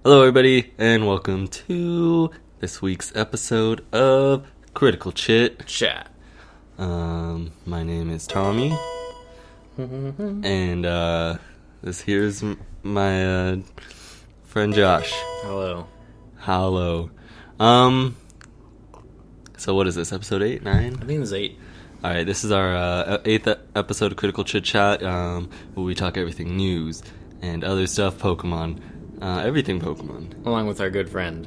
Hello, everybody, and welcome to this week's episode of Critical Chit-Chat. My name is Tommy, and this here's my friend Josh. Hello. Hello. So what is this, episode 8, 9? I think it's 8. Alright, this is our 8th episode of Critical Chit-Chat, where we talk everything news and other stuff, Pokemon. Everything Pokemon. Along with our good friend,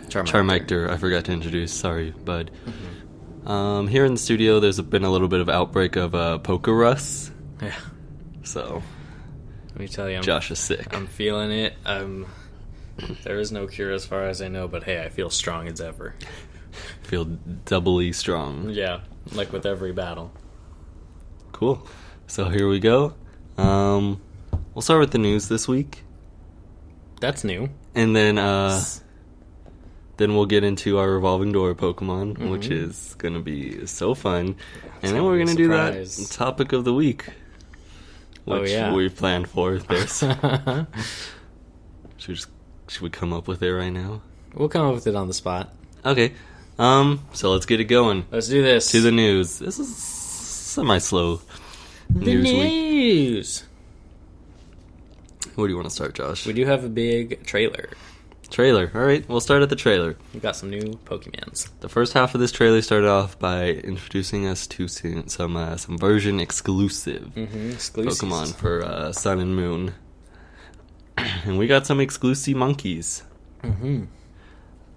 Charmander. I forgot to introduce. Sorry, bud. Here in the studio, there's been a little bit of outbreak of Pokerus. Yeah. So, Let me tell you, Josh is sick. I'm feeling it. There is no cure as far as I know, but hey, I feel strong as ever. Feel doubly strong. Yeah, like with every battle. Cool. So here we go. We'll start with the news this week. That's new. And then we'll get into our revolving door Pokemon, which is going to be so fun. And then we're going to do that topic of the week, which we planned for this. Should we come up with it right now? We'll come up with it on the spot. Okay. So let's get it going. Let's do this. To the news. This is semi-slow The news week. news. Where do you want to start, Josh? We do have a big trailer. Trailer. All right, we'll start at the trailer. We got some new Pokemons. The first half of this trailer started off by introducing us to some version exclusive Pokemon for Sun and Moon. And we got some exclusive monkeys.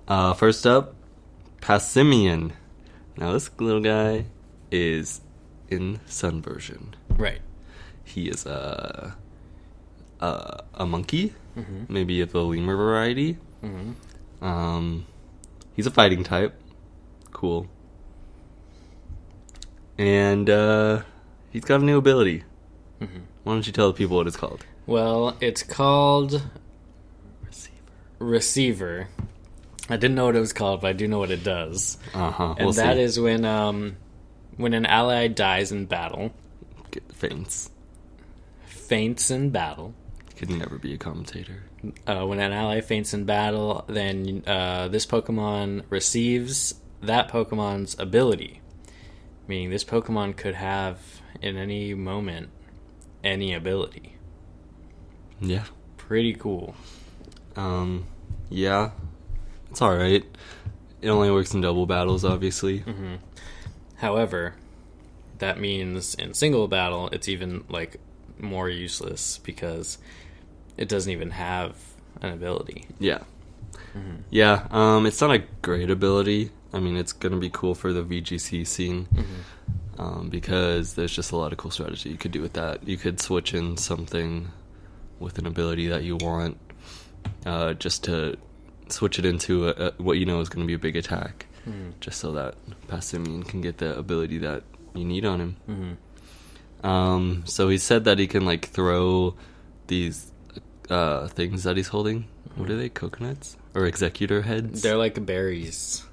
First up, Passimian. Now this little guy is in Sun version. Right. He is a monkey, maybe of the lemur variety. He's a fighting type. Cool. And he's got a new ability. Why don't you tell the people what it's called? Well, it's called Receiver. I didn't know what it was called, but I do know what it does. And that is when an ally dies in battle. Faints in battle. Could never be a commentator. When an ally faints in battle, then this Pokemon receives that Pokemon's ability. Meaning this Pokemon could have, in any moment, any ability. Yeah. Pretty cool. Yeah. It's alright. It only works in double battles, obviously. However, that means in single battle, it's even, more useless because it doesn't even have an ability. Yeah. Yeah, it's not a great ability. I mean, it's going to be cool for the VGC scene because there's just a lot of cool strategy you could do with that. You could switch in something with an ability that you want just to switch it into what you know is going to be a big attack, just so that Passimian can get the ability that you need on him. So he said that he can throw these things that he's holding. What are they? Coconuts or executor heads? They're like berries.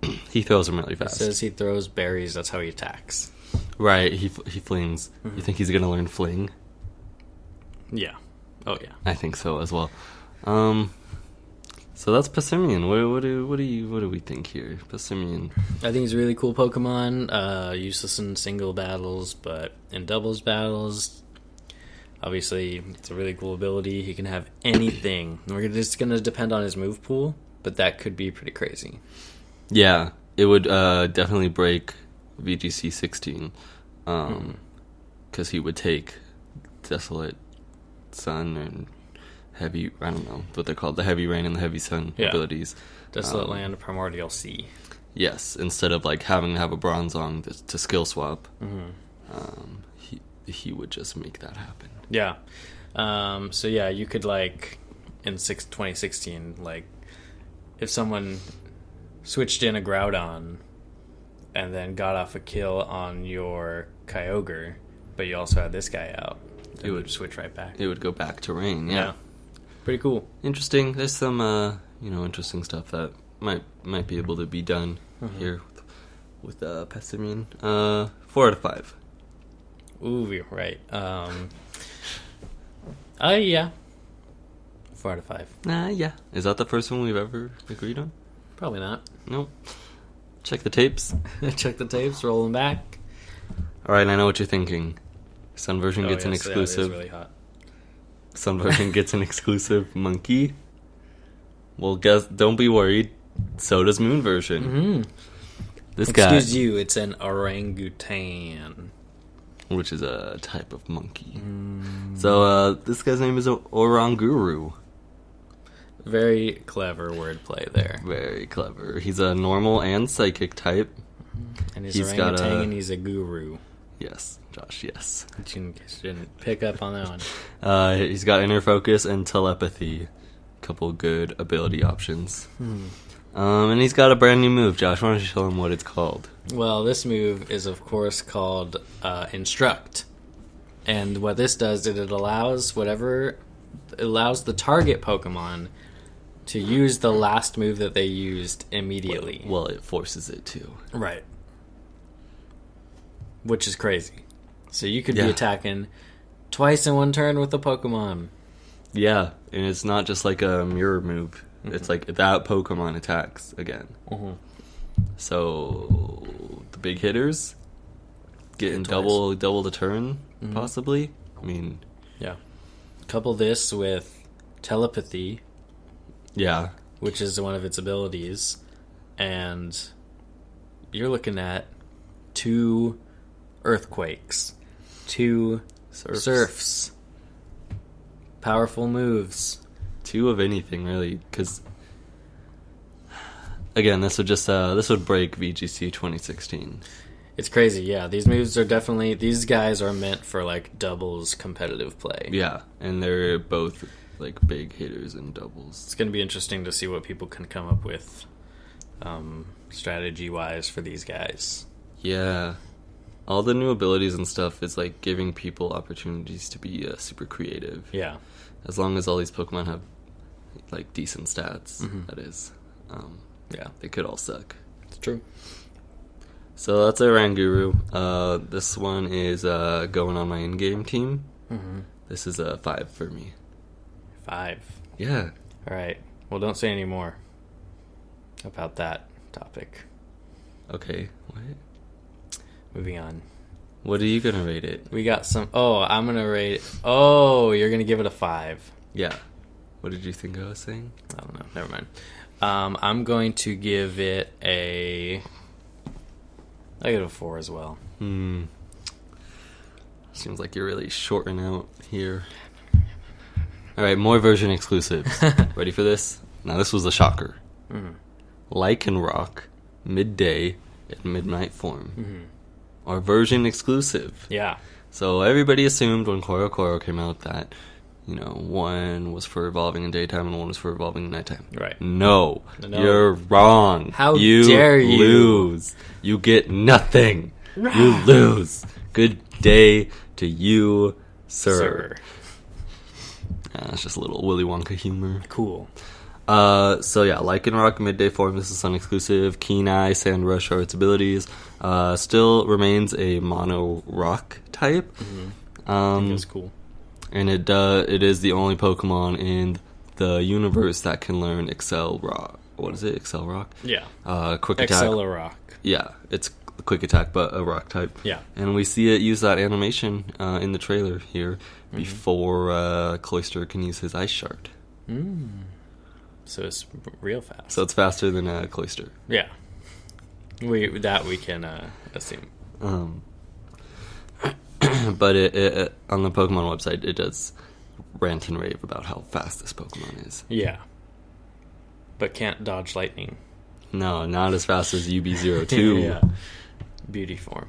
He throws them really fast. It says he throws berries. That's how he attacks. Right. He flings. You think he's gonna learn fling? Yeah. Oh yeah. I think so as well. So that's Passimian. What do we think here? Passimian. I think he's a really cool Pokemon. Useless in single battles, but in doubles battles, obviously it's a really cool ability. He can have anything. It's gonna depend on his move pool, but that could be pretty crazy. Yeah, it would definitely break VGC 16, because he would take Desolate Sun and Heavy, I don't know what they're called, the Heavy Rain and the Heavy Sun abilities. Desolate Land, Primordial Sea. Yes, instead of having to have a Bronzong to skill swap, he would just make that happen. Yeah. So yeah, you could in 2016, if someone switched in a Groudon and then got off a kill on your Kyogre, but you also had this guy out, it would switch right back. It would go back to Rain. Yeah. Pretty cool. Interesting. There's some interesting stuff that might be able to be done here with Passimian. 4 out of 5. Ooh, you're right. Yeah. 4 out of 5. Yeah. Is that the first one we've ever agreed on? Probably not. Nope. Check the tapes. Check the tapes, roll them back. All right, I know what you're thinking. Sun version gets an exclusive. It's really hot. Sun version gets an exclusive monkey. Well, guess don't be worried. So does Moon version. Mm-hmm. This guy, excuse you, it's an orangutan, which is a type of monkey. So this guy's name is Oranguru. Very clever wordplay there. Very clever. He's a normal and psychic type. And he's orangutan and he's a guru. Yes, Josh, yes. You didn't pick up on that one. He's got inner focus and telepathy. Couple good ability options. And he's got a brand new move. Josh, why don't you show him what it's called? Well, this move is, of course, called Instruct. And what this does is it allows the target Pokemon to use the last move that they used immediately. Well, it forces it to. Right. Which is crazy. So you could be attacking twice in one turn with a Pokemon. Yeah, and it's not just like a mirror move. Mm-hmm. It's like that Pokemon attacks again. Mm-hmm. So the big hitters getting double the turn, possibly. I mean, yeah. Couple this with telepathy. Yeah. Which is one of its abilities. And you're looking at 2 earthquakes, 2 surfs. Powerful moves. 2 of anything, really, because again, this would break VGC 2016. It's crazy, yeah. These guys are meant for like doubles competitive play. Yeah, and they're both like big hitters in doubles. It's going to be interesting to see what people can come up with strategy wise for these guys. Yeah. All the new abilities and stuff is like giving people opportunities to be super creative. Yeah. As long as all these Pokemon have like decent stats, that is. Yeah. They could all suck. It's true. So that's a Ranguru. This one is going on my in-game team. Mm-hmm. This is a 5 for me. 5? Yeah. All right. Well, don't say any more about that topic. Okay. What? Moving on. What are you going to rate it? We got some... Oh, I'm going to rate it... Oh, you're going to give it a 5. Yeah. What did you think I was saying? I don't know. Never mind. I'm going to give it a... I give it a 4 as well. Seems like you're really shorting out here. Alright, more version exclusives. Ready for this? Now this was a shocker. Lycanroc, Midday, and Midnight form. Are version exclusive. Yeah. So everybody assumed when Koro came out that, one was for evolving in daytime and one was for evolving in nighttime. Right. No. You're wrong. How dare you? Lose. You get nothing. You lose. Good day to you, sir. It's just a little Willy Wonka humor. Cool. So yeah, Lycanroc Midday form. This is exclusive. Keen Eye, Sand Rush are its abilities. Still remains a mono rock type. I think that's cool. And it is the only Pokemon in the universe that can learn Excel Rock. What is it? Excel Rock? Yeah. Quick attack. Excel Rock. Yeah, it's quick attack, but a rock type. Yeah. And we see it use that animation in the trailer here before Cloyster can use his Ice Shard. So it's real fast. So it's faster than Cloyster. Yeah. We can assume. But it on the Pokemon website, it does rant and rave about how fast this Pokemon is. Yeah. But can't dodge lightning. No, not as fast as UB02. Yeah. Beauty form.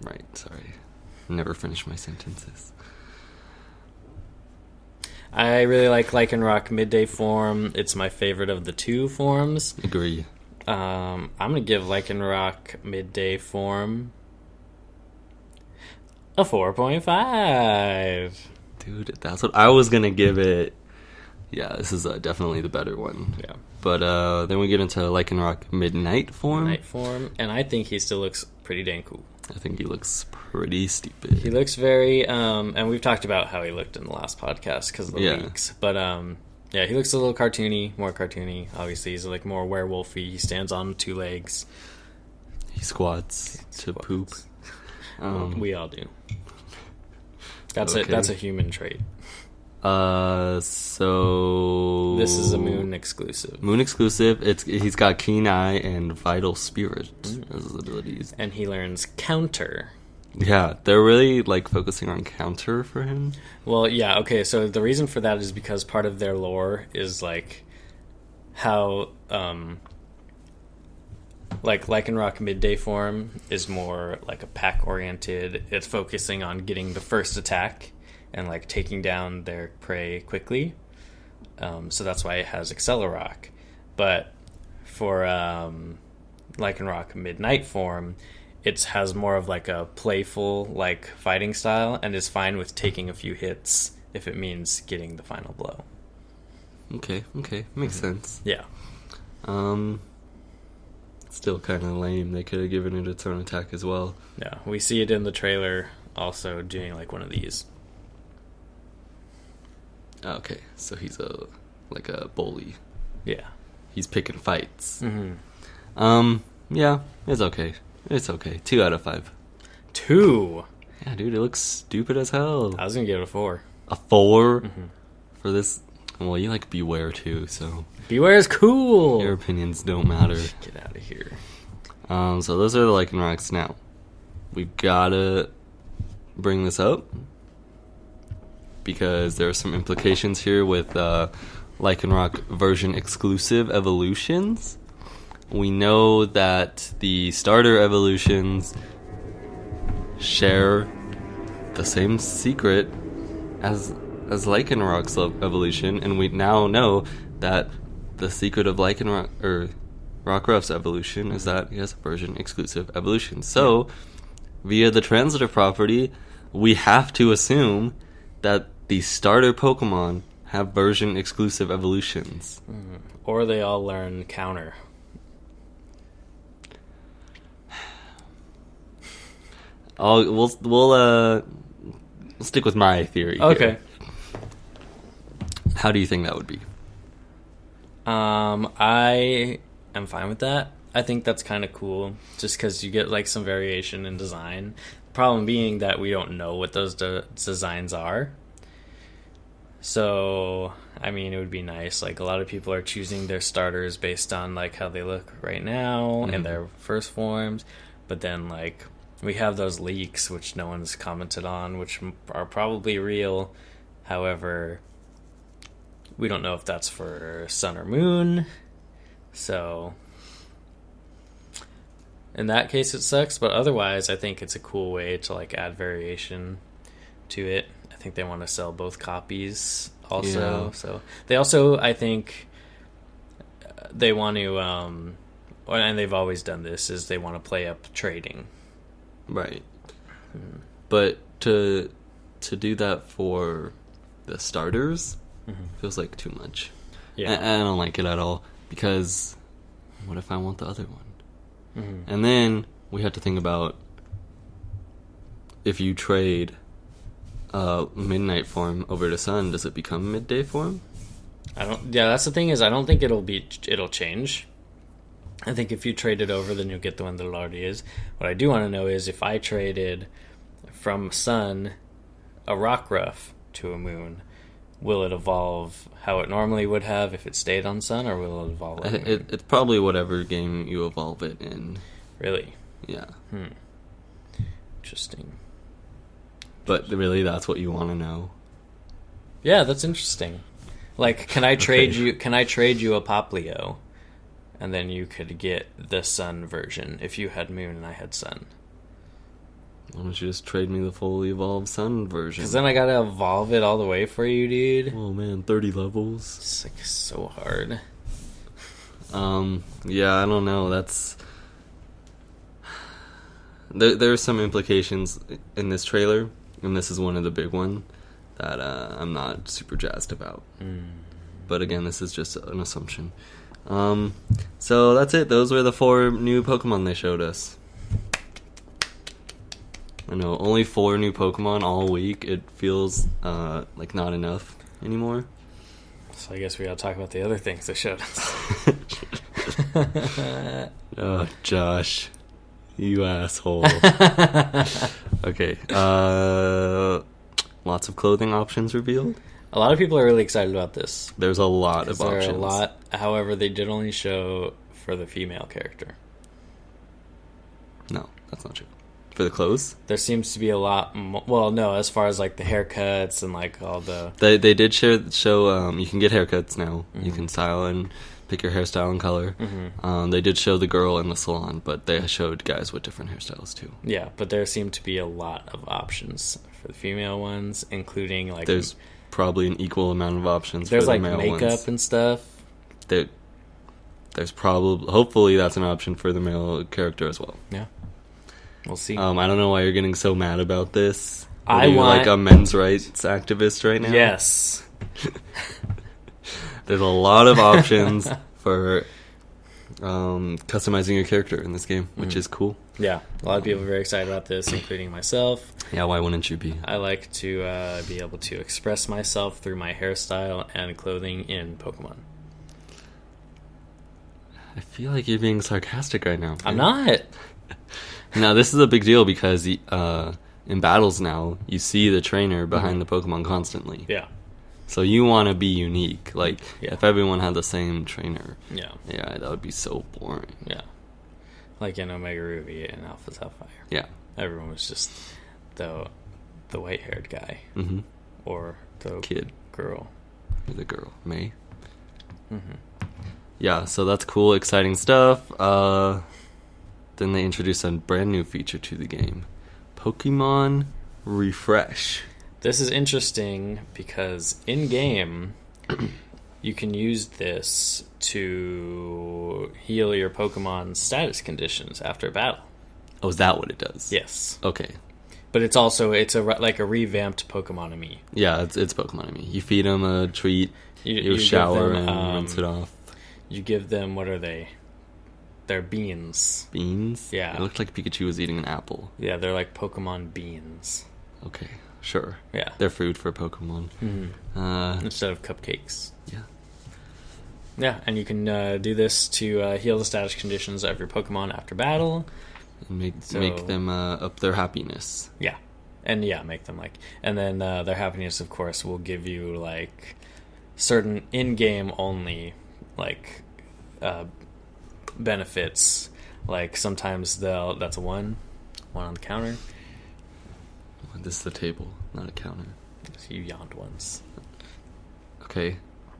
Right, sorry. Never finish my sentences. I really like Lycanroc Midday form. It's my favorite of the 2 forms. Agree. I'm going to give Lycanroc Midday form a 4.5. Dude, that's what I was going to give it. Yeah, this is definitely the better one. Yeah. But then we get into Lycanroc Midnight form. Midnight form, and I think he still looks pretty dang cool. I think he looks pretty stupid. He looks very, and we've talked about how he looked in the last podcast because of the leaks. But Yeah, he looks a little cartoony, more cartoony. Obviously, he's like more werewolfy. He stands on 2 legs. He squats to poop. We all do. That's a human trait. So this is a Moon exclusive. Moon exclusive. He's got keen eye and vital spirit as his abilities, and he learns counter. Yeah, they're really like focusing on counter for him. Well, yeah, okay. So the reason for that is because part of their lore is like how like Lycanroc midday form is more like a pack oriented. It's focusing on getting the first attack and like taking down their prey quickly. So that's why it has Accelerock. But for Lycanroc midnight form, it has more of like a playful like fighting style and is fine with taking a few hits if it means getting the final blow. Okay, makes sense. Yeah. Still kind of lame. They could have given it its own attack as well. Yeah, we see it in the trailer also doing like one of these. Okay, so he's a bully. Yeah. He's picking fights. Mm-hmm. Yeah, it's okay. It's okay. 2 out of 5. 2? Yeah, dude, it looks stupid as hell. I was gonna give it a 4. A 4? Mm-hmm. For this? Well, you like Beware too, so... Beware is cool! Your opinions don't matter. Get out of here. So those are the Lycanrocs now. We've gotta bring this up because there are some implications here with Lycanroc version exclusive evolutions. We know that the starter evolutions share the same secret as Lycanroc's evolution, and we now know that the secret of Lycanroc or Rockruff's evolution is that he has a version exclusive evolution. So, via the transitive property, we have to assume that the starter Pokemon have version exclusive evolutions. Or they all learn counter. We'll stick with my theory. Okay. Here. How do you think that would be? I am fine with that. I think that's kind of cool, just because you get like some variation in design. Problem being that we don't know what those designs are. So, I mean, it would be nice. Like, a lot of people are choosing their starters based on like how they look right now in their first forms, but then like we have those leaks which no one's commented on, which are probably real. However, we don't know if that's for Sun or Moon. So, in that case, it sucks. But otherwise, I think it's a cool way to like add variation to it. I think they want to sell both copies also. Yeah. So they also, I think, they want to, and they've always done this, is they want to play up trading. Right. But to do that for the starters feels like too much. Yeah. I don't like it at all, because what if I want the other one? And then we have to think about if you trade midnight form over to Sun, does it become midday form? Yeah, that's the thing, is I don't think it'll change. I think if you trade it over, then you'll get the one that it already is. What I do want to know is if I traded from Sun a Rockruff to a Moon, will it evolve how it normally would have if it stayed on Sun, or will it evolve on Moon? It's probably whatever game you evolve it in. Really? Yeah. Interesting. But really, that's what you want to know? Yeah, that's interesting. Like, can I trade you a Poplio, and then you could get the Sun version if you had Moon and I had Sun? Why don't you just trade me the fully evolved Sun version? Because then I gotta evolve it all the way for you, dude. Oh man, 30 levels. It's like so hard. Yeah, I don't know. That's... There are some implications in this trailer, and this is one of the big ones that I'm not super jazzed about. But again, this is just an assumption. So that's it. Those were the 4 new Pokemon they showed us. I know, only 4 new Pokemon all week. It feels like not enough anymore. So I guess we gotta talk about the other things they showed us. Oh, Josh. You asshole. Okay. Lots of clothing options revealed. A lot of people are really excited about this. There's a lot of options. There are a lot. However, they did only show for the female character. No, that's not true. For the clothes? There seems to be a lot well, no, as far as like the haircuts and like all the... They did show you can get haircuts now. Mm-hmm. You can style and pick your hairstyle and color. Mm-hmm. They did show the girl in the salon, but they showed guys with different hairstyles too. Yeah, but there seem to be a lot of options for the female ones, including like... There's probably an equal amount of options for the like male makeup ones. And stuff. There's probably... Hopefully that's an option for the male character as well. Yeah. We'll see. I don't know why you're getting so mad about this. I want... like a men's rights activist right now? Yes. There's a lot of options for customizing your character in this game, which is cool. Yeah, a lot of people are very excited about this, including myself. Yeah, why wouldn't you be? I like to be able to express myself through my hairstyle and clothing in Pokemon. I feel like you're being sarcastic right now. I'm not. Now, this is a big deal because in battles now, you see the trainer behind the Pokemon constantly. Yeah. So you want to be unique. Like, if everyone had the same trainer, yeah, that would be so boring. Yeah. Like in Omega Ruby and Alpha Sapphire. Yeah. Everyone was just the white-haired guy. Mm-hmm. Or the kid. Girl. The girl. May. Mm-hmm. Yeah, so that's cool, exciting stuff. Then they introduced a brand new feature to the game. Pokemon Refresh. This is interesting because in-game, you can use this to heal your Pokemon's status conditions after a battle. Oh, is that what it does? Yes. Okay. But it's a revamped Pokemon-Amy. Yeah, it's Pokemon-Amy. You feed them a treat, you shower them, and rinse it off. You give them, what are they? They're beans. Beans? Yeah. It looked like Pikachu was eating an apple. Yeah, they're like Pokemon beans. Okay, sure. Yeah. They're food for Pokemon. Mm-hmm. Instead of cupcakes. Yeah. Yeah, and you can do this to heal the status conditions of your Pokemon after battle. And make them up their happiness. Yeah. And make them like... And then their happiness, of course, will give you like certain in-game only like... benefits. Like sometimes that's a one on the counter. This is the table, not a counter. So you yawned once. Okay.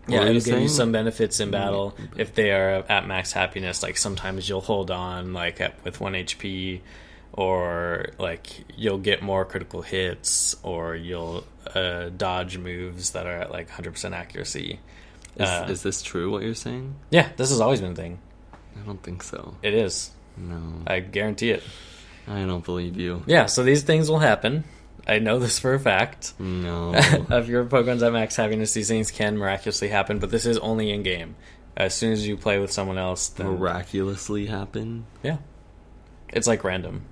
Yeah, it'll give you some benefits in battle if they are at max happiness. Like sometimes you'll hold on like with 1 HP, or like you'll get more critical hits, or you'll dodge moves that are at like 100% accuracy. Is this true what you're saying? Yeah, this has always been a thing. I don't think so. It is. No. I guarantee it. I don't believe you. Yeah, so these things will happen. I know this for a fact. No. If your Pokemon's at max happiness, these things can miraculously happen, but this is only in-game. As soon as you play with someone else, then... Miraculously happen? Yeah. It's like random.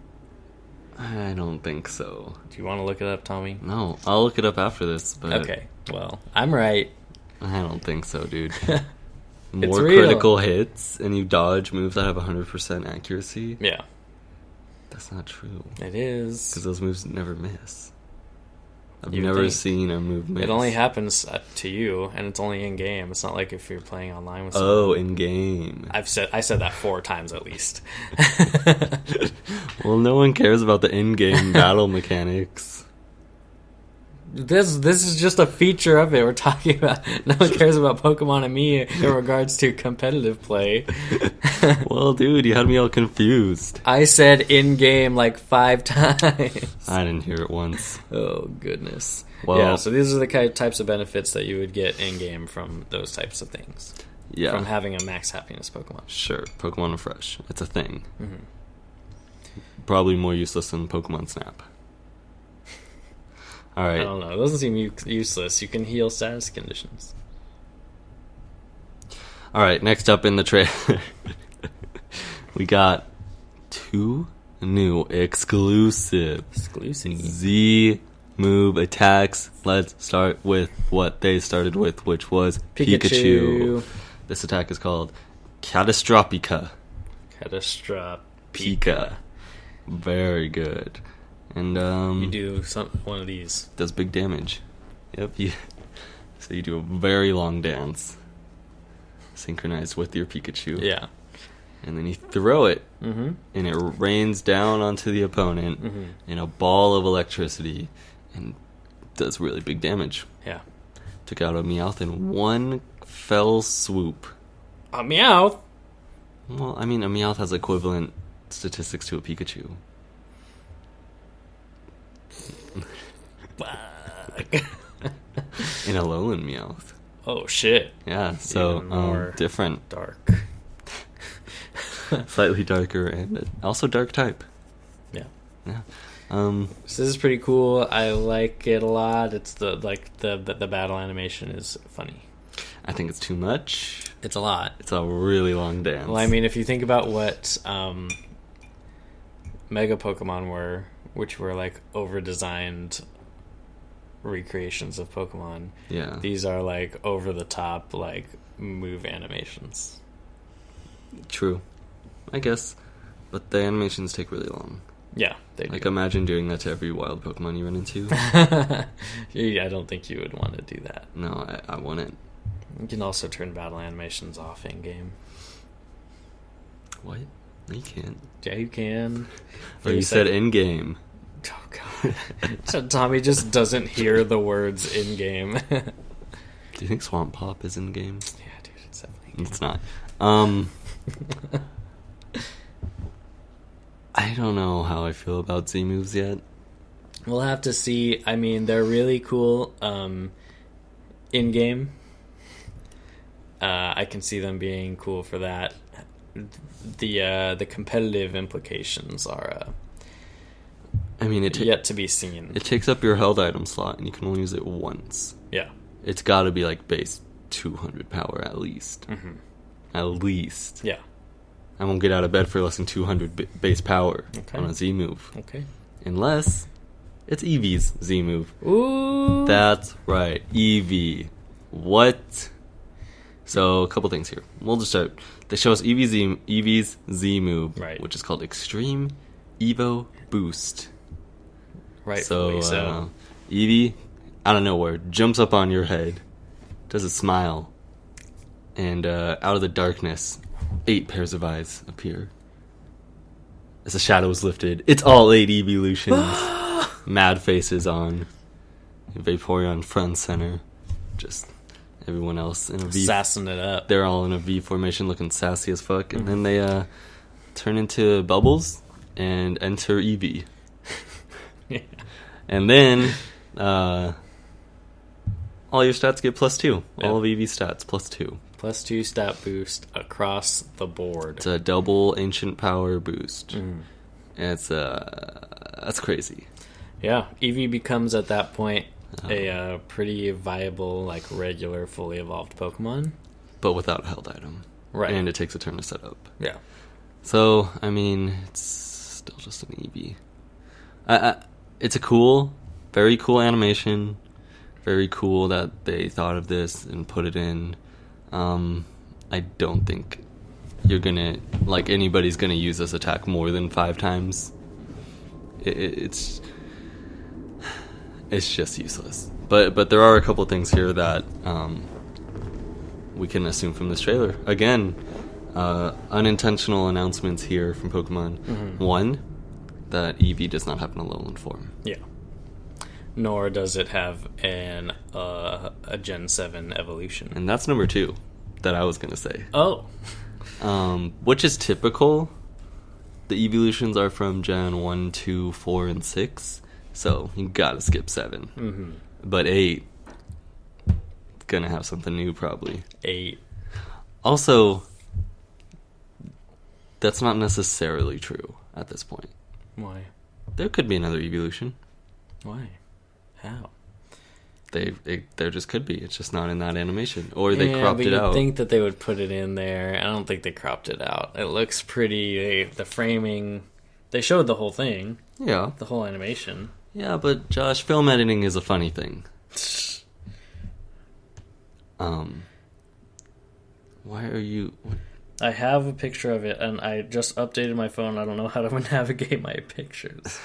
I don't think so. Do you want to look it up, Tommy? No, I'll look it up after this, but... Okay, well, I'm right. I don't think so, dude. It's More real. critical hits, and you dodge moves that have 100% accuracy? Yeah. That's not true. It is. Because those moves never miss. I've You never think. seen a move miss. It only happens to you, and it's only in-game. It's not like if you're playing online with someone. Oh, in-game. I said that 4 times at least. Well, no one cares about the in-game battle mechanics. This is just a feature of it. We're talking about. No one cares about Pokemon and me in regards to competitive play. Well, dude, you had me all confused. I said in game like 5 times. I didn't hear it once. Oh goodness. Well, yeah. So these are the types of benefits that you would get in game from those types of things. Yeah. From having a max happiness Pokemon. Sure, Pokemon Refresh. It's a thing. Mm-hmm. Probably more useless than Pokemon Snap. All right. I don't know. It doesn't seem useless. You can heal status conditions. All right. Next up in the trailer, we got 2 new exclusives. Exclusive. Z move, attacks. Let's start with what they started with, which was Pikachu. This attack is called Catastrophica. Pika. Very good. And you do one of these. Does big damage. Yep. So you do a very long dance, synchronized with your Pikachu. Yeah. And then you throw it, and it rains down onto the opponent in a ball of electricity, and does really big damage. Yeah. Took out a Meowth in one fell swoop. A Meowth? Well, I mean, a Meowth has equivalent statistics to a Pikachu. In a Alolan Meowth. Oh, shit. Yeah, so different. Dark. Slightly darker and also dark type. Yeah. So this is pretty cool. I like it a lot. It's the battle animation is funny. I think it's too much. It's a lot. It's a really long dance. Well, I mean, if you think about what Mega Pokemon were, which were like over-designed recreations of Pokemon. Yeah. These are like over-the-top like move animations. True. I guess. But the animations take really long. Yeah, they do. Like, imagine doing that to every wild Pokemon you run into. I don't think you would want to do that. No, I wouldn't. You can also turn battle animations off in-game. What? No, you can't. Yeah, you can. Oh, you said in-game. Oh, God. So Tommy just doesn't hear the words in-game. Do you think Swamp Pop is in-game? Yeah, dude, it's definitely in-game. It's not. I don't know how I feel about Z moves yet. We'll have to see. I mean, they're really cool in-game. I can see them being cool for that. The competitive implications are I mean, yet to be seen. It takes up your held item slot, and you can only use it once. Yeah. It's got to be like base 200 power at least. Mm-hmm. At least. Yeah. I won't get out of bed for less than 200 base power on a Z move. Okay. Unless it's Eevee's Z move. Ooh. That's right. Eevee. What? So, a couple things here. We'll just start. They show us Eevee's Z move, right, which is called Extreme Evo Boost. Right. So, Eevee, out of nowhere, jumps up on your head, does a smile, and out of the darkness, 8 pairs of eyes appear. As the shadow is lifted, it's all 8 evolutions. Mad faces on. Vaporeon front and center. Just everyone else in a V. Sassing it up. They're all in a V formation looking sassy as fuck. And then they turn into bubbles and enter Eevee. Yeah. And then all your stats get +2. Yep. All of Eevee's stats +2. +2 stat boost across the board. It's a double ancient power boost. Mm. And that's crazy. Yeah, Eevee becomes at that point a pretty viable, like regular, fully evolved Pokemon, but without a held item. Right, and it takes a turn to set up. Yeah. So I mean, it's still just an Eevee. It's a very cool animation. Very cool that they thought of this and put it in. I don't think anybody's gonna use this attack more than 5 times. It's just useless. But there are a couple things here that we can assume from this trailer. Again, unintentional announcements here from Pokemon. Mm-hmm. One, that Eevee does not have an Alolan form. Yeah. Nor does it have a Gen 7 evolution. And that's number 2 that I was going to say. Oh. Which is typical. The evolutions are from Gen 1, 2, 4, and 6. So you gotta skip 7. Mm-hmm. But 8, gonna have something new probably. 8. Also, that's not necessarily true at this point. Why? There could be another evolution. Why? How? There just could be. It's just not in that animation, or they cropped it out. You'd think that they would put it in there. I don't think they cropped it out. It looks pretty. The framing. They showed the whole thing. Yeah. The whole animation. Yeah, but Josh, film editing is a funny thing. Why are you... What? I have a picture of it, and I just updated my phone. I don't know how to navigate my pictures.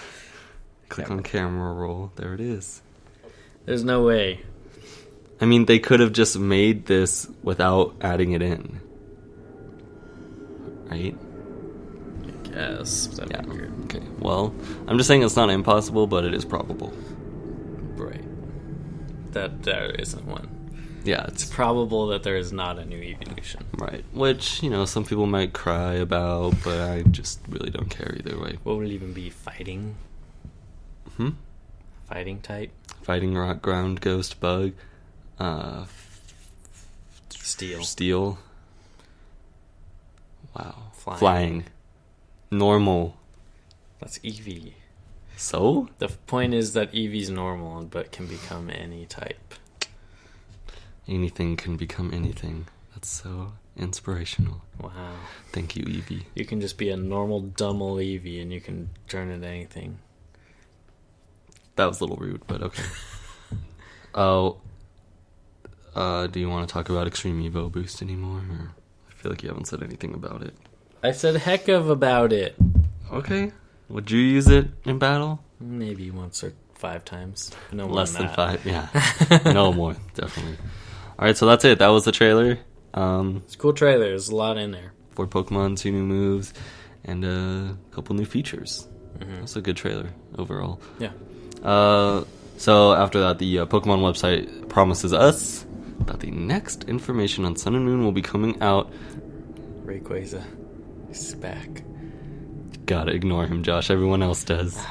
Click on camera roll. There it is. There's no way. I mean, they could have just made this without adding it in. Right? I guess. That'd be weird. Okay. Well, I'm just saying it's not impossible, but it is probable. Right. That there isn't one. Yeah, It's probable that there is not a new evolution. right. Which, some people might cry about, but I just really don't care either way. What would it even be? Fighting? Fighting type? Fighting rock, ground, ghost, bug, Steel. Wow. Flying. Normal. That's Eevee. So? The point is that Eevee's normal, but can become any type. Anything can become anything. That's so inspirational. Wow. Thank you, Eevee. You can just be a normal, dumb old Eevee, and you can turn into anything. That was a little rude, but okay. Oh, do you want to talk about Extreme Evo Boost anymore? Or I feel like you haven't said anything about it. I said heck of about it. Okay. Would you use it in battle? Maybe once or 5 times. No more Less than than that. 5, yeah. No more, definitely. Alright, so that's it. That was the trailer. It's a cool trailer. There's a lot in there. 4 Pokemon, 2 new moves, and a couple new features. Mm-hmm. That's a good trailer overall. Yeah. So after that, the Pokemon website promises us that the next information on Sun and Moon will be coming out. Rayquaza is back. Gotta ignore him, Josh. Everyone else does.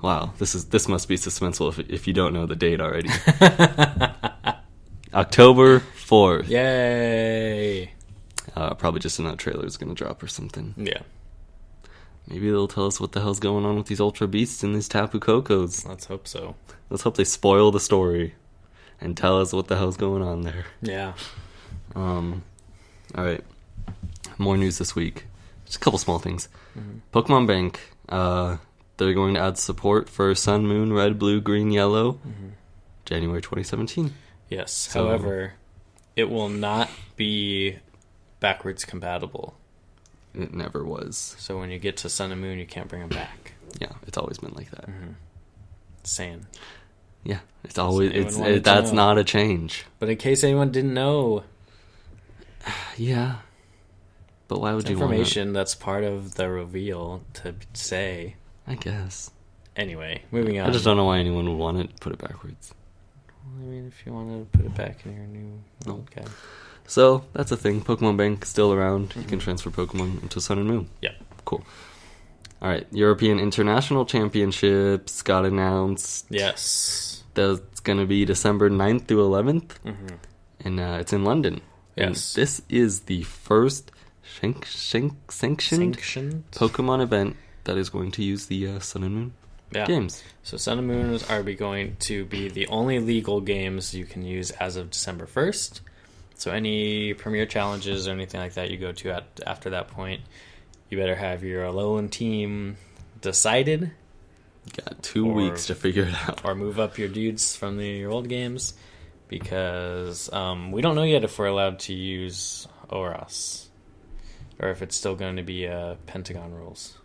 Wow, this must be suspenseful if you don't know the date already. October 4th. Yay! Probably just another trailer is gonna drop or something. Yeah. Maybe they'll tell us what the hell's going on with these Ultra Beasts and these Tapu Kokos. Let's hope so. Let's hope they spoil the story and tell us what the hell's going on there. Yeah. Alright. More news this week. Just a couple small things. Mm-hmm. Pokemon Bank. They're going to add support for Sun, Moon, Red, Blue, Green, Yellow. January 2017. Yes. So- However, it will not be backwards compatible. It never was. So when you get to Sun and Moon, you can't bring them back. Yeah, it's always been like that. Saying. Yeah, it's always anyone wanted to that's know. not a change. But in case anyone didn't know, Yeah, but why would it's you want information that's part of the reveal to say. I guess. Anyway, moving on. I just don't know why anyone would want to put it backwards. I mean, if you want to put it back in your new No. guy. So that's a thing. Pokemon Bank still around. You can transfer Pokemon into Sun and Moon. Yeah. Cool. All right, European International Championships got announced. Yes. That's going to be December 9th through 11th, Mm-hmm. and it's in London. Yes. And this is the first sanctioned Pokemon event that is going to use the Sun and Moon games. So Sun and Moon are going to be the only legal games you can use as of December 1st. So any Premier Challenges or anything like that you go to after that point, you better have your Alolan team decided. Got 2 weeks to figure it out. Or move up your dudes from your old games, because we don't know yet if we're allowed to use Oras, or if it's still going to be Pentagon rules.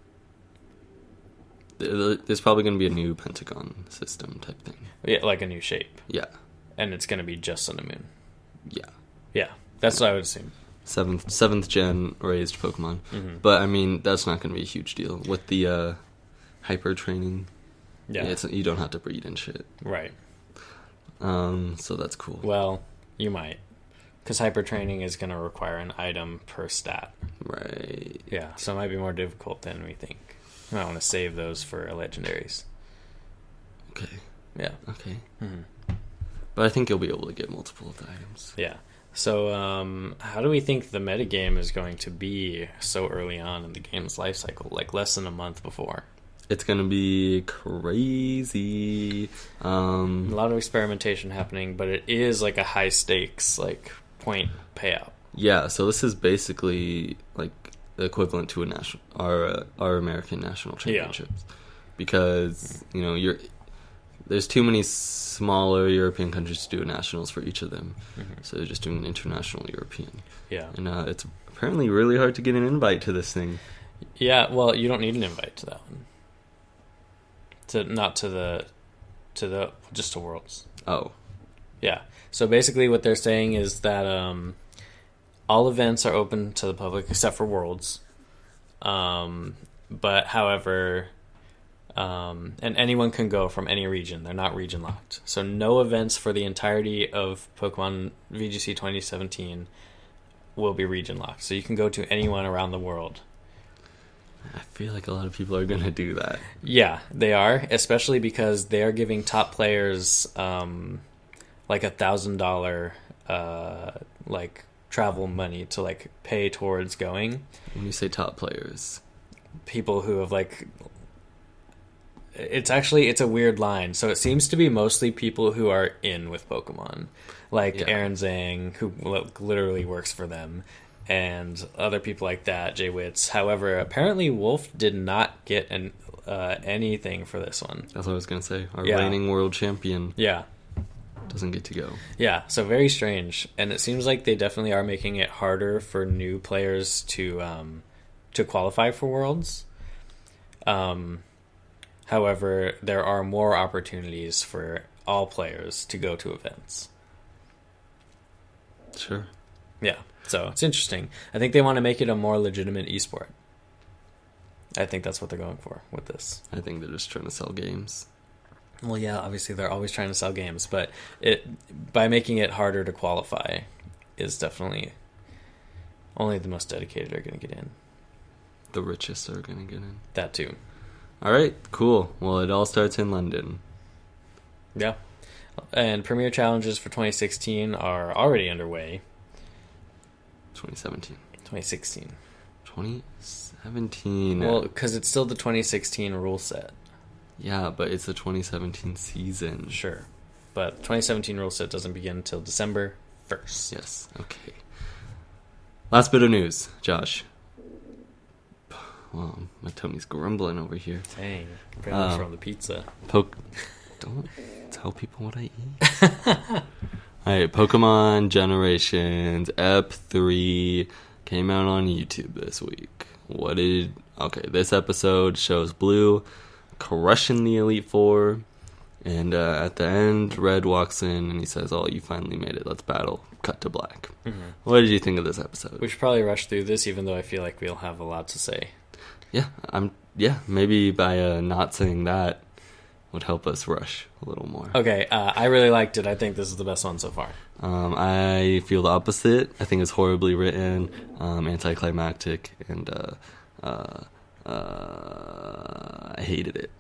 There's probably going to be a new Pentagon system type thing. Yeah, like a new shape. Yeah. And it's going to be just Sun and Moon. Yeah. Yeah, that's what I would assume. Seventh gen raised Pokemon. Mm-hmm. But, I mean, that's not going to be a huge deal. With the hyper training, Yeah. you don't have to breed and shit. Right. So that's cool. Well, you might. Because hyper training is going to require an item per stat. Right. Yeah, so it might be more difficult than we think. I might want to save those for legendaries. Okay. Yeah. Okay. Mm-hmm. But I think you'll be able to get multiple of the items. Yeah. So, how do we think the metagame is going to be so early on in the game's life cycle, like less than a month before? It's going to be crazy. A lot of experimentation happening, but it is like a high stakes, like point payout. Yeah, so this is basically like the equivalent to our American national championships. because there's too many smaller European countries to do nationals for each of them, so they're just doing an international European. Yeah, and it's apparently really hard to get an invite to this thing. Yeah, well, you don't need an invite to that one. Just to Worlds. Oh. Yeah. So basically what they're saying is that all events are open to the public except for Worlds. But however, and anyone can go from any region. They're not region locked. So no events for the entirety of Pokemon VGC 2017 will be region locked. So you can go to anyone around the world. I feel like a lot of people are going to do that. Yeah, they are, especially because they are giving top players like $1,000 like travel money to like pay towards going. When you say top players, people who have like, it's a weird line. So it seems to be mostly people who are in with Pokemon, like Aaron Zhang, who literally works for them, and other people like that, Jay Witz. However, apparently Wolf did not get anything for this one. That's what I was going to say. Our reigning world champion doesn't get to go. Yeah, so very strange. And it seems like they definitely are making it harder for new players to qualify for Worlds. However, there are more opportunities for all players to go to events. Sure. Yeah. So it's interesting. I think they want to make it a more legitimate esport. I think that's what they're going for with this. I think they're just trying to sell games. Well, yeah, obviously they're always trying to sell games, but by making it harder to qualify is definitely only the most dedicated are going to get in. The richest are going to get in. That too. All right, cool. Well, it all starts in London. Yeah. And Premier Challenges for 2016 are already underway. 2017. 2016. 2017. Well, because it's still the 2016 rule set. Yeah, but it's the 2017 season. Sure. But 2017 rule set doesn't begin until December 1st. Yes, okay. Last bit of news, Josh. Well, my tummy's grumbling over here. Dang. Probably from the pizza. Don't tell people what I eat. Alright, Pokemon Generations Ep 3 came out on YouTube this week. This episode shows Blue crushing the Elite Four, and at the end, Red walks in and he says, "Oh, you finally made it, let's battle." Cut to black. Mm-hmm. What did you think of this episode? We should probably rush through this, even though I feel like we'll have a lot to say. Yeah, maybe by not saying that would help us rush a little more. Okay, I really liked it. I think this is the best one so far. I feel the opposite. I think it's horribly written, anticlimactic, and I hated it.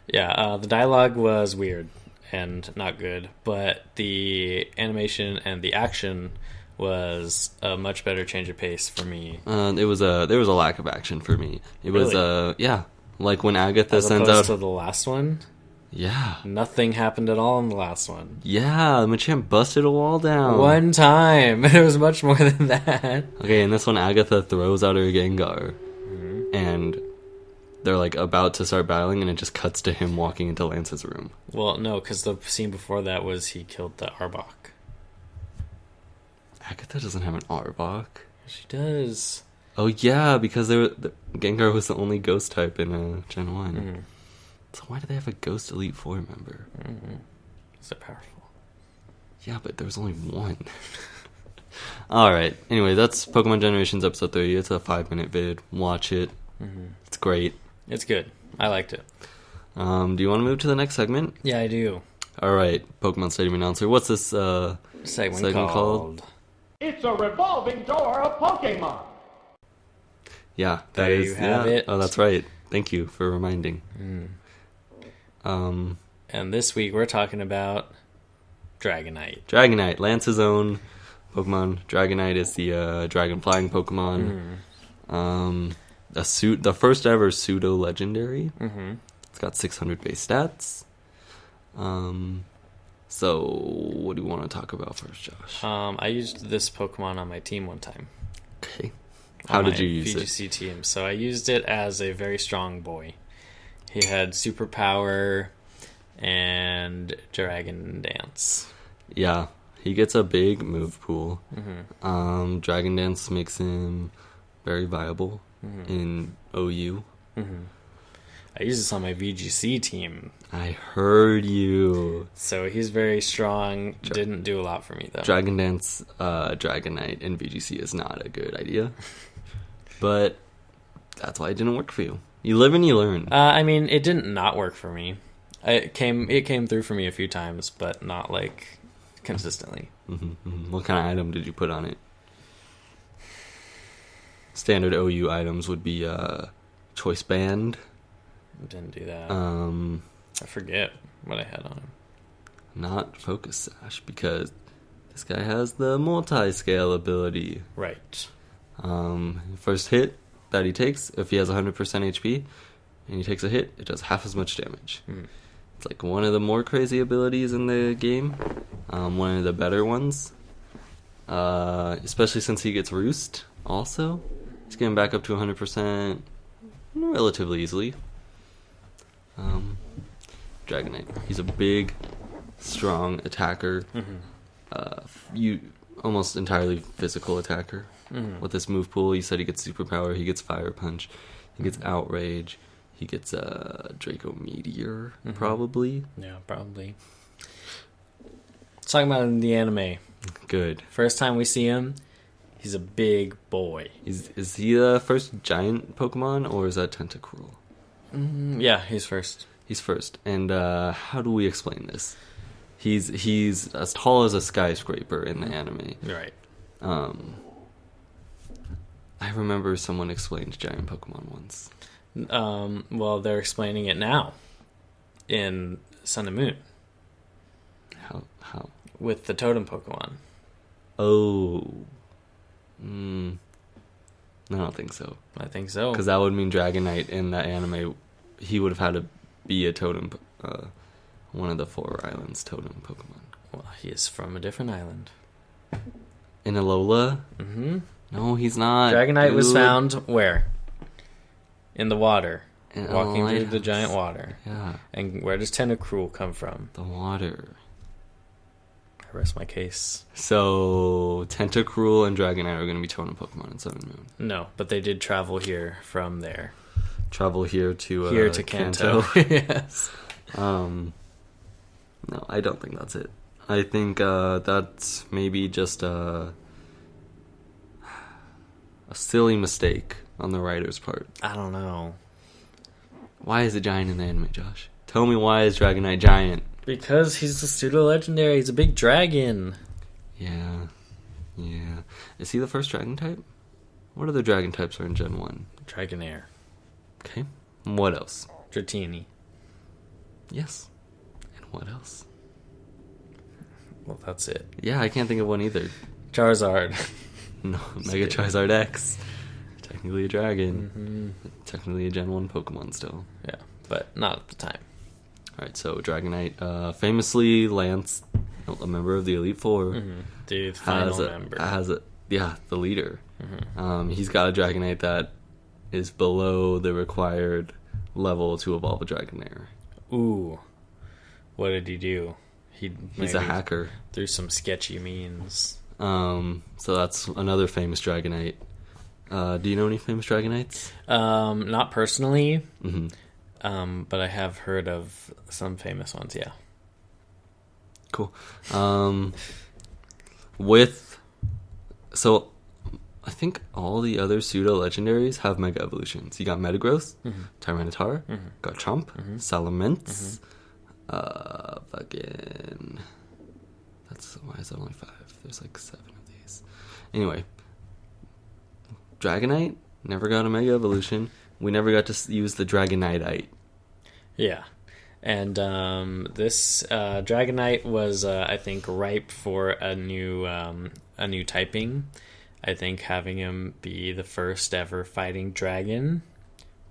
Yeah, the dialogue was weird and not good, but the animation and the action was a much better change of pace for me. There was a lack of action for me. It really? Was like when Agatha as sends out to the last one. Yeah. Nothing happened at all in the last one. Yeah, Machamp busted a wall down. One time. It was much more than that. Okay, in this one, Agatha throws out her Gengar. Mm-hmm. And they're, like, about to start battling, and it just cuts to him walking into Lance's room. Well, no, because the scene before that was he killed the Arbok. Agatha doesn't have an Arbok. She does. Oh, yeah, because Gengar was the only ghost type in Gen 1. Mm-hmm. So why do they have a Ghost Elite Four member? Mm-hmm. So powerful. Yeah, but there was only one. Alright, anyway, that's Pokemon Generations Episode 3. It's a 5-minute vid. Watch it. Mm-hmm. It's great. It's good. I liked it. Do you want to move to the next segment? Yeah, I do. Alright, Pokemon Stadium Announcer. What's this segment called? It's a revolving door of Pokemon! Yeah, there you have it. Oh, that's right. Thank you for reminding. Mm. And this week we're talking about Dragonite. Dragonite, Lance's own Pokemon. Dragonite is the dragon flying Pokemon. The first ever pseudo legendary. Mm-hmm. It's got 600 base stats. So what do you want to talk about first, Josh? I used this Pokemon on my team one time. Okay. How did you use it? VGC team. So I used it as a very strong boy. He had Superpower and Dragon Dance. Yeah, he gets a big move pool. Dragon Dance makes him very viable in OU. I use this on my VGC team. I heard you. So he's very strong. Didn't do a lot for me, though. Dragon Dance, Dragonite in VGC is not a good idea. But that's why it didn't work for you. You live and you learn. I mean, it didn't not work for me. It came through for me a few times, but not, like, consistently. What kind of item did you put on it? Standard OU items would be Choice Band. Didn't do that. I forget what I had on him. Not Focus Sash, because this guy has the multi-scale ability. Right. First hit that he takes, if he has 100% HP and he takes a hit, it does half as much damage. It's like one of the more crazy abilities in the game. One of the better ones. Especially since he gets Roost also. He's getting back up to 100% relatively easily. Dragonite. He's a big, strong attacker. You almost entirely physical attacker. With this move pool, you said he gets Superpower, he gets Fire Punch, he gets Outrage, he gets Draco Meteor, probably. Yeah, probably. Let's talk about him in the anime. Good. First time we see him, he's a big boy. Is he the first giant Pokemon, or is that Tentacruel? Yeah, he's first. He's first. And how do we explain this? He's as tall as a skyscraper in the anime. Right. I remember someone explained giant Pokemon once. Well, they're explaining it now in Sun and Moon. How? With the totem Pokemon. Oh. I don't think so. I think so. Because that would mean Dragonite in that anime, he would have had to be a totem, one of the 4 islands totem Pokemon. Well, he is from a different island. In Alola? No, he's not. Dragonite was found where? In the water. Walking through the giant water. Yeah. And where does Tentacruel come from? The water. I rest my case. So, Tentacruel and Dragonite are going to be totem Pokemon in Sun and Moon. No, but they did travel here from there. Travel here to Kanto. Yes. No, I don't think that's it. I think that's maybe just a silly mistake on the writer's part. I don't know. Why is it giant in the anime, Josh? Tell me, why is Dragonite giant? Because he's a pseudo-legendary. He's a big dragon. Yeah. Is he the first dragon type? What other dragon types are in Gen 1? Dragonair. Okay. What else? Dratini. Yes. And what else? Well, that's it. Yeah, I can't think of one either. Charizard. No, Mega Charizard X. Technically a dragon. Technically a Gen 1 Pokemon still. Yeah, but not at the time. Alright, so Dragonite, famously Lance, a member of the Elite Four, The final member. The leader. He's got a Dragonite that is below the required level to evolve a Dragonair. Ooh. What did he do? He's a hacker. Through some sketchy means. So that's another famous Dragonite. Do you know any famous Dragonites? Not personally. But I have heard of some famous ones, yeah. Cool. So I think all the other pseudo-legendaries have Mega Evolutions. You got Metagross, Tyranitar, Garchomp, Salamence, fucking... Why is that only 5? There's like 7 of these. Anyway, Dragonite never got a Mega Evolution. We never got to use the Dragoniteite. Yeah. And this Dragonite was, I think, ripe for a new typing. I think having him be the first ever fighting dragon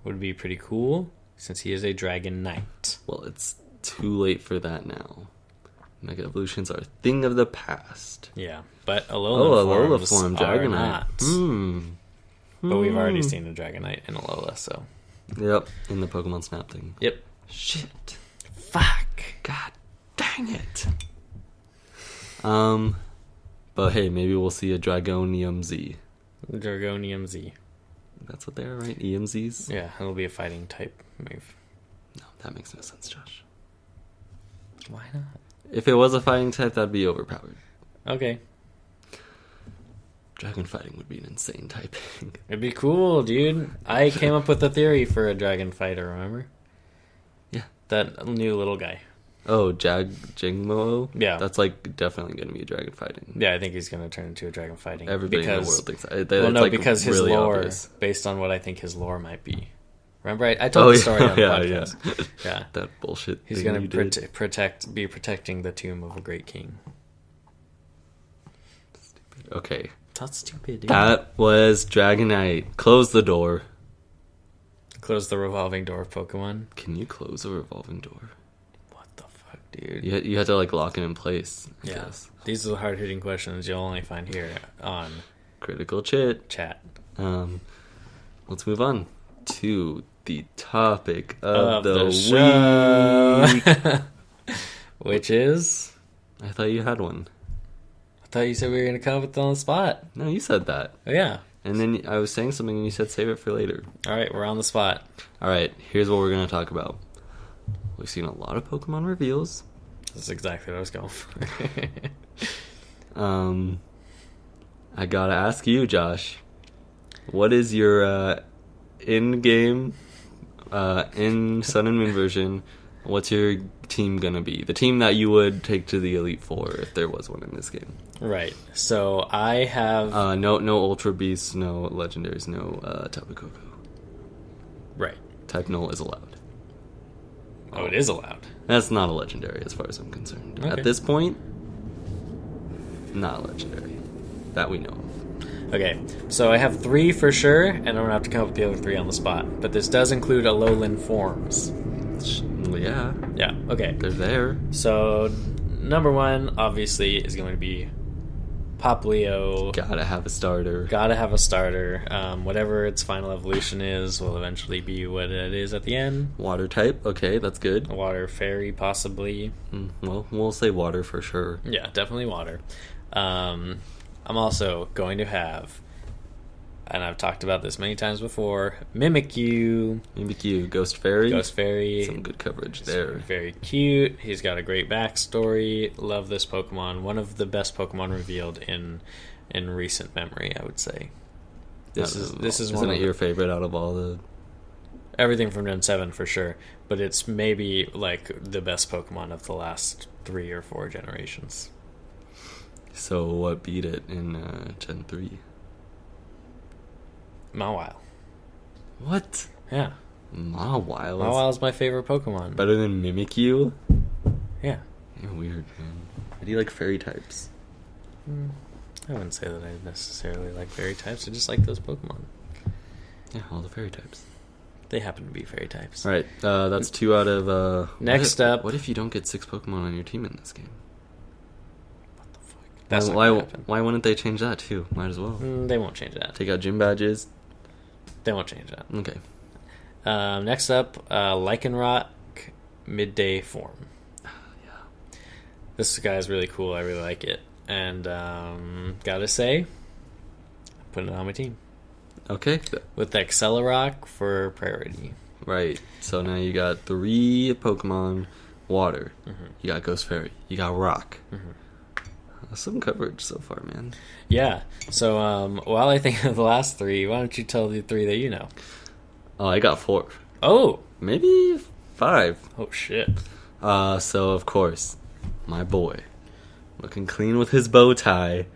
would be pretty cool, since he is a Dragon Knight. Well, it's too late for that now. Mega Evolutions are a thing of the past. Yeah, but Alola form Dragonite. Not. But we've already seen a Dragonite in Alola, so... Yep, in the Pokemon Snap thing. Yep. Shit. Fuck. God dang it. But hey, maybe we'll see a Dragonium Z. Dragonium Z. That's what they are, right? EMZs? Yeah, it'll be a fighting type move. No, that makes no sense, Josh. Why not? If it was a fighting type, that'd be overpowered. Okay. Dragon fighting would be an insane typing. It'd be cool, dude. I came up with a theory for a dragon fighter, remember? Yeah. That new little guy. Oh, Jingmo? Yeah. That's like definitely going to be a dragon fighting. Yeah, I think he's going to turn into a dragon fighting. Everybody in the world thinks that. Well, no, like because his really lore, obvious. based on what I think his lore might be. Remember, I told the story on the podcast. Yeah. That bullshit. He's going to be protecting the tomb of a great king. Okay. That's stupid, dude. That was Dragonite. Close the door. Close the revolving door of Pokemon. Can you close a revolving door? What the fuck, dude? You had to like lock it in place. I guess. These are the hard hitting questions you'll only find here on Critical Chit. Chat. Let's move on to the topic of the week. Which is? I thought you had one. I thought you said we were going to come up with it on the spot. No, you said that. Oh, yeah. And then I was saying something and you said save it for later. All right, we're on the spot. All right, here's what we're going to talk about. We've seen a lot of Pokemon reveals. This is exactly what I was going for. I got to ask you, Josh. What is your in-game, in Sun and Moon version, what's your team going to be? The team that you would take to the Elite Four if there was one in this game. Right. So I have... no Ultra Beasts, no Legendaries, no Tapu Koko. Right. Type Null is allowed. Oh, it is allowed. That's not a Legendary as far as I'm concerned. Okay. At this point, not a Legendary. That we know of. Okay, so I have 3 for sure, and I'm going to have to come up with the other 3 on the spot. But this does include Alolan forms. Well, yeah. Yeah, okay. They're there. So, number 1, obviously, is going to be Poplio. Gotta have a starter. Gotta have a starter. Whatever its final evolution is will eventually be what it is at the end. Water type. Okay, that's good. A water fairy, possibly. Well, we'll say water for sure. Yeah, definitely water. I'm also going to have, and I've talked about this many times before, Mimikyu. Mimikyu, Ghost Fairy. Ghost Fairy. Some good coverage there. Very cute. He's got a great backstory. Love this Pokemon. One of the best Pokemon revealed in recent memory, I would say. This is Isn't it your favorite out of all the... Everything from Gen 7 for sure, but it's maybe like the best Pokemon of the last 3 or 4 generations. So what beat it in Gen 3? Mawile. What? Yeah. Mawile? Mawile's my favorite Pokemon. Better than Mimikyu? Yeah. You're weird, man. Why do you like fairy types? I wouldn't say that I necessarily like fairy types. I just like those Pokemon. Yeah, all the fairy types. They happen to be fairy types. Alright, that's 2 out of... Next up... What if you don't get 6 Pokemon on your team in this game? That's not gonna happen. Why wouldn't they change that too? Might as well. They won't change that. Take out gym badges. They won't change that. Okay. Next up, Lycanroc midday form. Yeah. This guy is really cool. I really like it. And gotta say, I'm putting it on my team. Okay. With Accelerock for priority. Right. So now you got 3 Pokemon water. Mm-hmm. You got Ghost Fairy. You got Rock. Mm-hmm. Some coverage so far, man. Yeah. So while I think of the last 3, why don't you tell the 3 that you know? Oh, I got 4. Oh! Maybe 5. Oh, shit. So, of course, my boy, looking clean with his bow tie,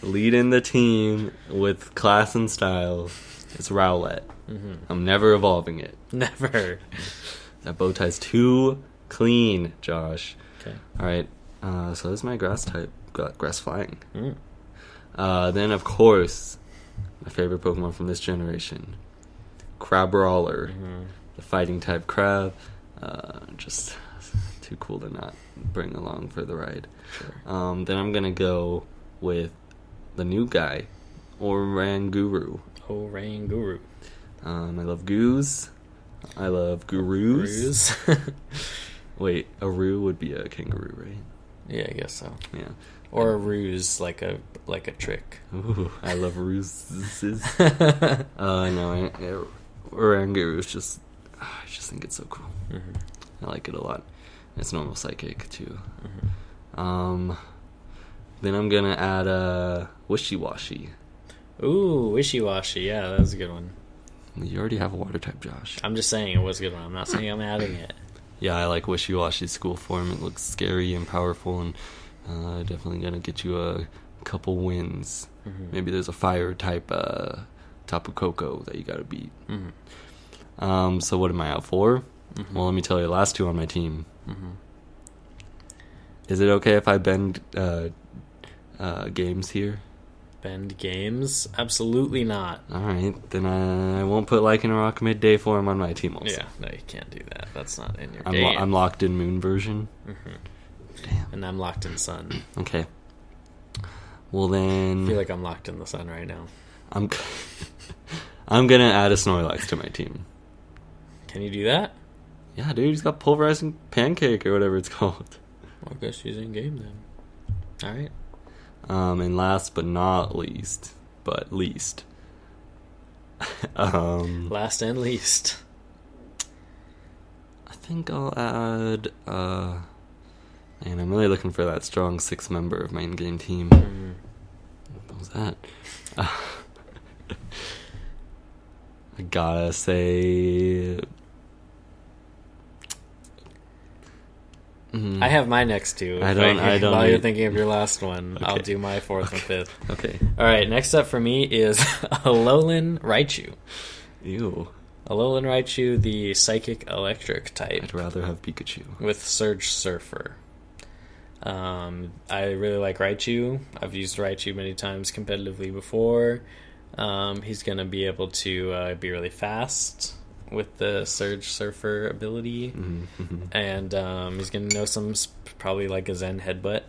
leading the team with class and style, is Rowlet. Mm-hmm. I'm never evolving it. Never. That bow tie's too clean, Josh. Okay. Alright, so this is my grass type. Got grass flying. Mm. Then, of course, my favorite Pokemon from this generation, Crabrawler. Mm-hmm. The fighting type crab. Just too cool to not bring along for the ride. Sure. Then I'm going to go with the new guy, Oranguru. Oranguru. I love goos. I love gurus. Ruse. Wait, a roo would be a kangaroo, right? Yeah, I guess so. Yeah. Or a ruse, like a trick. Ooh, I love ruses. No, Oranguru is just, I just think it's so cool. Mm-hmm. I like it a lot. It's normal psychic too. Mm-hmm. Then I'm gonna add a wishy-washy. Ooh, wishy-washy. Yeah, that was a good one. You already have a water type, Josh. I'm just saying it was a good one. I'm not saying I'm adding it. Yeah, I like wishy-washy's school form. It looks scary and powerful, and definitely gonna get you a couple wins. Mm-hmm. Maybe there's a fire type Tapu Koko that you gotta beat. Mm-hmm. So what am I out for? Mm-hmm. Well, let me tell you, the last two on my team. Mm-hmm. Is it okay if I bend games here? Bend games? Absolutely not. All right, then I won't put Lycan or Rock midday form on my team also. Yeah, no, you can't do that. That's not in your I'm, game. I'm locked in Moon version. Mm-hmm. Damn. And I'm locked in Sun. Okay. Well then, I feel like I'm locked in the Sun right now. I'm gonna add a Snorlax to my team. Can you do that? Yeah, dude, he's got pulverizing pancake or whatever it's called. Well, I guess she's in game then. All right. And last but not least, Last and least. I think I'll add. And I'm really looking for that strong 6th member of my in-game team. Mm. What was that? I gotta say. I have my next two. I don't While you're need- thinking of your last one, Okay. I'll do my fourth and fifth. Okay. All right, next up for me is Alolan Raichu. Ew. Alolan Raichu, the Psychic Electric type, I'd rather have Pikachu. with Surge Surfer. I really like Raichu. I've used Raichu many times competitively before. He's going to be able to be really fast with the Surge Surfer ability. Mm-hmm. And he's going to know some, probably like a Zen Headbutt.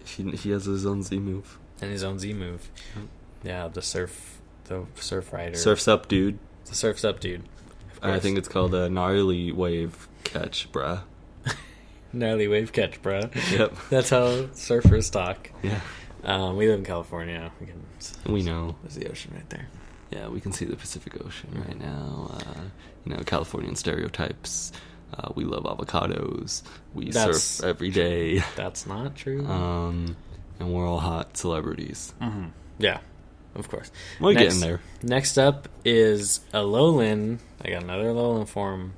He has his own Z move. And his own Z move. Yep. Yeah, the Surf Rider. Surf's up, dude. The Surf's Up, dude. I think it's called a gnarly wave catch, bruh. Gnarly wave catch, bro. Yep. That's how surfers talk. Yeah. We live in California. We know. There's the ocean right there. Yeah, we can see the Pacific Ocean right now. Californian stereotypes. We love avocados. We surf every day. That's not true. And we're all hot celebrities. Mm-hmm. Yeah, of course. We're getting there. Next up is Alolan. I got another Alolan form.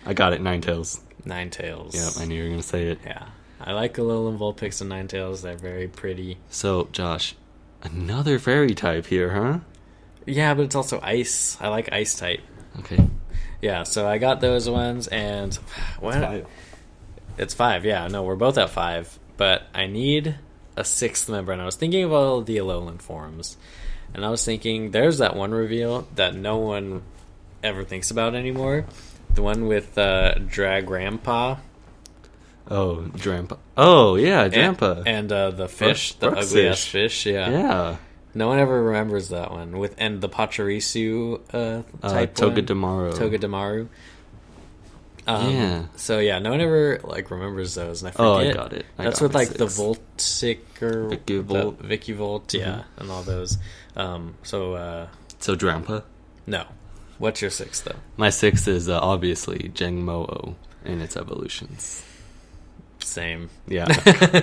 I got it, Ninetales. Ninetales. Yep, I knew you were going to say it. Yeah. I like Alolan Vulpix and Ninetales. They're very pretty. So, Josh, another fairy type here, huh? Yeah, but it's also ice. I like ice type. Okay. Yeah, so I got those ones, and it's 5. Yeah, no, we're both at 5, but I need a 6th member, and I was thinking of all the Alolan forms, and I was thinking there's that one reveal that no one ever thinks about anymore, the one with Dragrampa. Oh, Drampa. Oh, yeah, Drampa. And the fish, the Brookfish. ugly-ass fish, yeah. Yeah. No one ever remembers that one. And the Pachirisu type Togedemaru. Togedemaru. Yeah. So yeah, no one ever remembers those, and I forget. Oh, I got it. That's got with it, the 6. Voltic or Vicky-Volt. Vicky-Volt, yeah, and all those. So Drampa. no. What's your 6th though? My 6th is obviously Jangmo-O in its evolutions. Same. Yeah.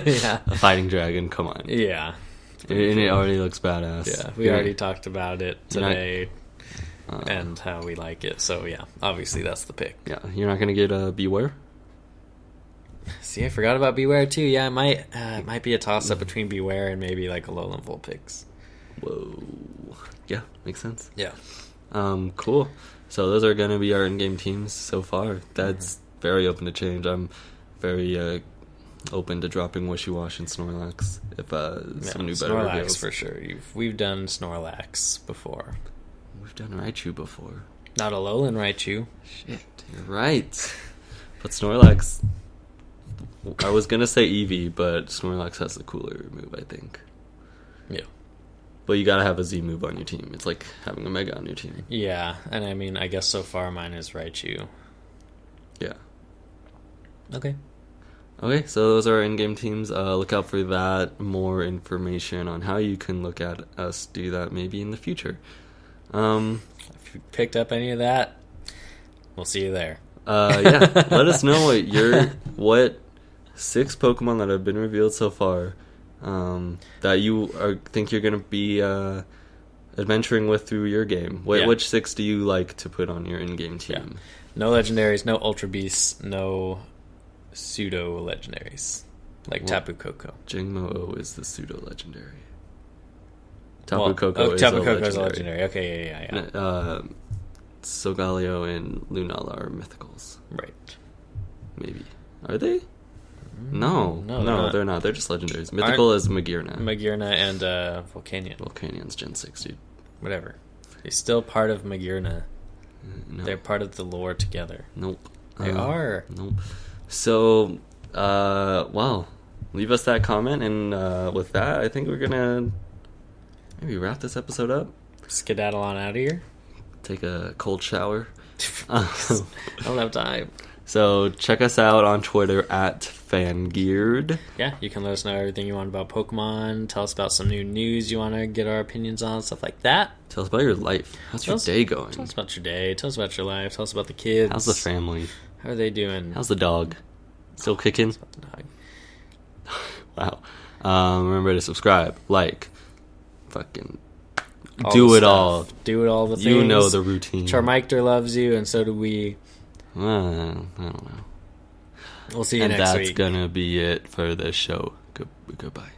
Yeah. A fighting dragon, come on. Yeah. And it already looks badass. Yeah, we already talked about it today and how we like it. So yeah, obviously that's the pick. Yeah, you're not gonna get Beware? See, I forgot about Beware too. Yeah, it might be a toss up between Beware and maybe like Alolan Vulpix. Whoa. Yeah, makes sense. Yeah. Cool. So those are gonna be our in-game teams so far. That's very open to change. I'm very open to dropping Wishy-Wash and Snorlax if some new better Snorlax reveals. for sure. We've done Snorlax before. We've done Raichu before. Not Alolan Raichu. Shit, you're right. But Snorlax, I was gonna say Eevee, but Snorlax has the cooler move, I think. Yeah. But you gotta have a Z move on your team. It's like having a Mega on your team. Yeah, and I mean, I guess so far mine is Raichu. Yeah. Okay. Okay, so those are our in-game teams. Look out for that. More information on how you can look at us do that maybe in the future. If you picked up any of that, we'll see you there. Yeah, let us know what 6 Pokemon that have been revealed so far that you think you're going to be adventuring with through your game. Which 6 do you like to put on your in-game team? Yeah. No legendaries, no Ultra Beasts, no pseudo legendaries like Tapu Koko. Jingmo-O is the pseudo legendary. Tapu Koko is a legendary. Okay, yeah. Solgaleo and Lunala are mythicals. Right. Maybe. Are they? No, they're not. They're just legendaries. Mythical is Magearna. Magearna and Volcanion. Volcanion's Gen 6, dude. Whatever. He's still part of Magearna. No. They're part of the lore together. Nope. They are. Nope. So, well, leave us that comment, and with that, I think we're gonna maybe wrap this episode up. Skedaddle on out of here. Take a cold shower. I don't have time. So check us out on Twitter at Fangeared. Yeah, you can let us know everything you want about Pokemon. Tell us about some new news you want to get our opinions on, stuff like that. Tell us about your life. How's your day going? Tell us about your day. Tell us about your life. Tell us about the kids. How's the family? How are they doing? How's the dog? Still kicking? About the dog. Wow. Remember to subscribe, like, fucking All do the it stuff. all. Do it all the things. You know the routine. Charmikter loves you, and so do we. I don't know. We'll see you and next that's week. gonna be it for the show. Goodbye.